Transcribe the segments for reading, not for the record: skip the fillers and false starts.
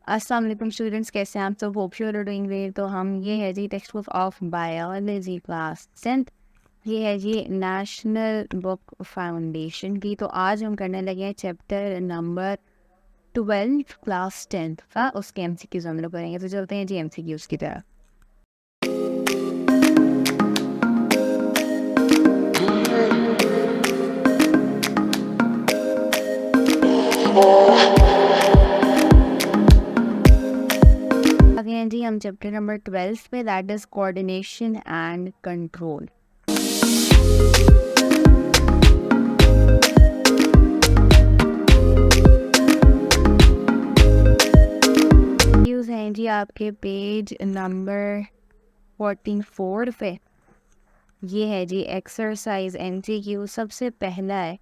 अस्सलाम वालेकुम स्टूडेंट्स, कैसे हैं आप सब? Hope you are doing well. तो हम ये है जी text book of biology class 10th। ये है जी नेशनल बुक फाउंडेशन की। तो आज हम करने लगे हैं चैप्टर नंबर 12 क्लास 10th का। उसके एमसीक्यूज हम लोग करेंगे। तो चलते हैं जी एमसीक्यूज की तरफ। आगे हैं जी हम चैप्टर नंबर 12 पे, that is coordination and control. हैं जी आपके पेज नंबर 44 पे। ये है जी एक्सरसाइज एमसीक्यू। सबसे पहला है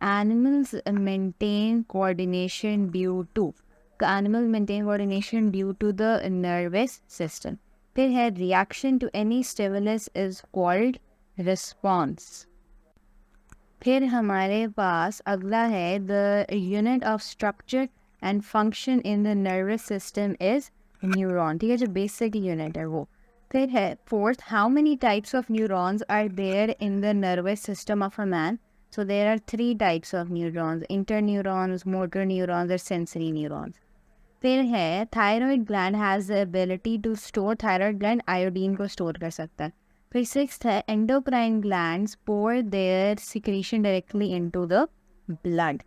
animals maintain coordination due to. Animal maintain coordination due to the nervous system. फिर है reaction to any stimulus is called response. फिर हमारे पास अगला है the unit of structure and function in the nervous system is neuron. ठीक है, जो बेसिक यूनिट है वो। फिर है fourth, how many types of neurons are there in the nervous system of a man. So there are 3 types of neurons: interneurons, motor neurons, और sensory neurons. फिर है thyroid gland has the ability to store, thyroid gland iodine को store कर सकता है। फिर 6th है endocrine glands pour their secretion directly into the blood.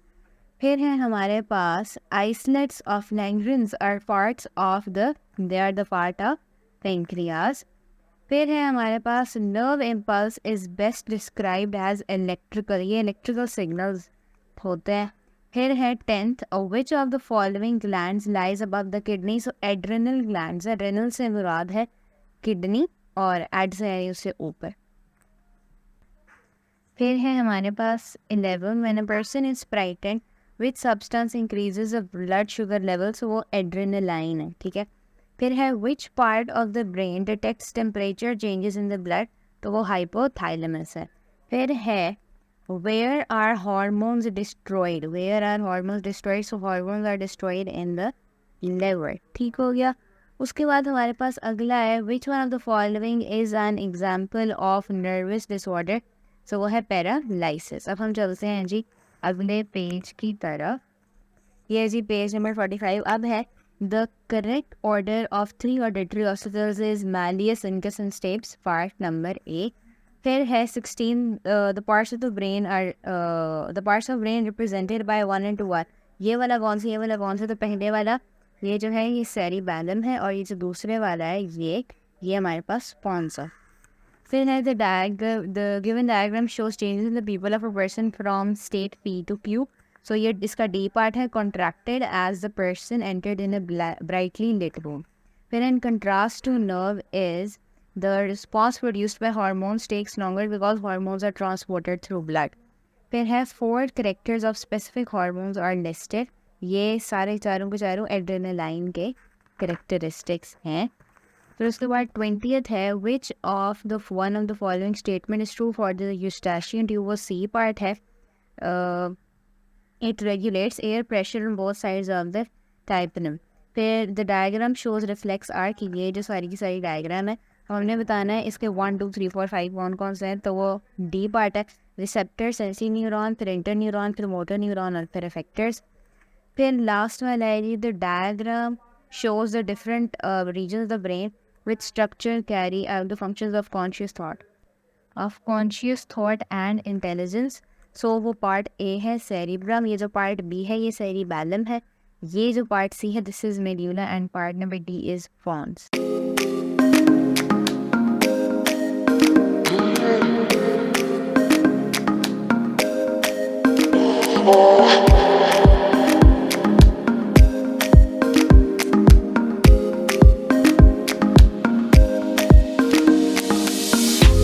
फिर है हमारे पास islets of Langerhans are parts of the, they are the part of pancreas. फिर है हमारे पास nerve impulse is best described as electrical. ये इलेक्ट्रिकल सिग्नल्स होते हैं। फिर है 10th, which of the following glands lies above the kidney. So adrenal glands है, रेनल से मुराद है किडनी, और एड से है उससे ऊपर। फिर है हमारे पास 11, when a person is frightened which substance increases the blood sugar level. So वो एड्रेनालाइन है। ठीक है। फिर है which part of the brain detects temperature changes in the blood. तो वो हाइपोथैलेमस है। फिर है where are hormones destroyed, where are hormones destroyed. So hormones are destroyed in the liver. ठीक हो गया। उसके बाद हमारे पास अगला है which one of the following is an example of nervous disorder. So वो है पैरालाइसिस। अब हम चलते हैं जी अगले पेज की तरफ। ये जी पेज नंबर 45। अब है the correct order of 3 auditory ossicles is Malleus, incus and stapes, part number A. फिर है 16, the parts of the brain are the parts of brain represented by 1 and 2 are। ये वाला कौन सा, ये वाला कौन सा? तो पहले वाला ये जो है ये सेरिबैलम है, और ये जो दूसरे वाला है ये हमारे पास स्पॉन्स। फिर है the given diagram shows changes in the pupil of a person from state P to Q. So ये इसका D part है contracted as the person entered in a brightly lit room. फिर in contrast to nerve is the response produced by hormones takes longer because hormones are transported through blood. फिर है 4 characters of specific hormones are listed. ये सारे चारों के चारों adrenaline के characteristics हैं। फिर उसके बाद 20th है which of the one of the following statement is true for the Eustachian tube. वो सी पार्ट है। It regulates air pressure on both sides of the tympanum. फिर the diagram shows reflex arc की ये जो सारी की सारी diagram है हमने बताना है इसके 1 2 3 4 5 कौन कौन से हैं। तो वो डी पार्ट है रिसेप्टर, सेंसरी न्यूरॉन, फिर इंटर न्यूरॉन, फिर मोटर न्यूरॉन, और फिर इफेक्टर्स। फिर लास्ट वाला है जी the diagram shows the different regions of the brain which structure carry out the functions of conscious thought and intelligence. So वो part A है cerebrum, ये जो part B है ये cerebellum है, ये जो part C है this is medulla, and part number D is pons.